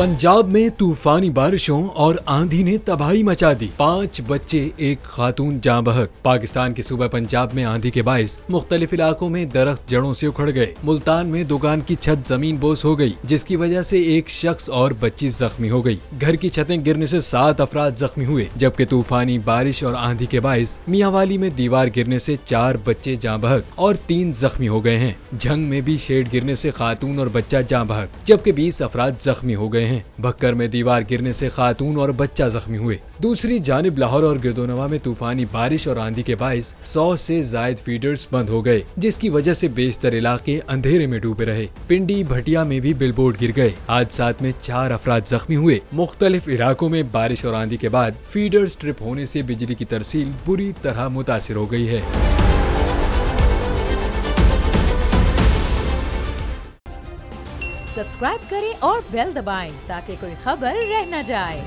पंजाब में तूफानी बारिशों और आंधी ने तबाही मचा दी। 5 बच्चे एक खातून जाँ बहक। पाकिस्तान के सूबा पंजाब में आंधी के बाइस मुख्तलिफ इलाकों में दरख्त जड़ों से उखड़ गए। मुल्तान में दुकान की छत जमीन बोस हो गई, जिसकी वजह से एक शख्स और बच्ची जख्मी हो गई। घर की छतें गिरने से 7 अफराद जख्मी हुए, जबकि तूफानी बारिश और आंधी के बाइस मियांवाली में दीवार गिरने से 4 बच्चे जाँ बहक और 3 जख्मी हो गए हैं। झंग में भी शेड गिरने से खातून और बच्चा जाँ बहक, जबकि 20 अफराद जख्मी हो गए हैं। भक्कर में दीवार गिरने से खातून और बच्चा जख्मी हुए। दूसरी जानिब लाहौर और गिरदोनवा में तूफानी बारिश और आंधी के बाइस 100 से जायद फीडर्स बंद हो गए, जिसकी वजह से बेशतर इलाके अंधेरे में डूबे रहे। पिंडी भटिया में भी बिलबोर्ड गिर गए। हादसात में 4 अफराद जख्मी हुए। मुख्तलिफ इलाकों में बारिश और आंधी के बाद फीडर्स ट्रिप होने से बिजली की तरसील बुरी तरह मुतासिर हो गई है। सब्सक्राइब करें और बेल दबाएं ताकि कोई खबर रह न जाए।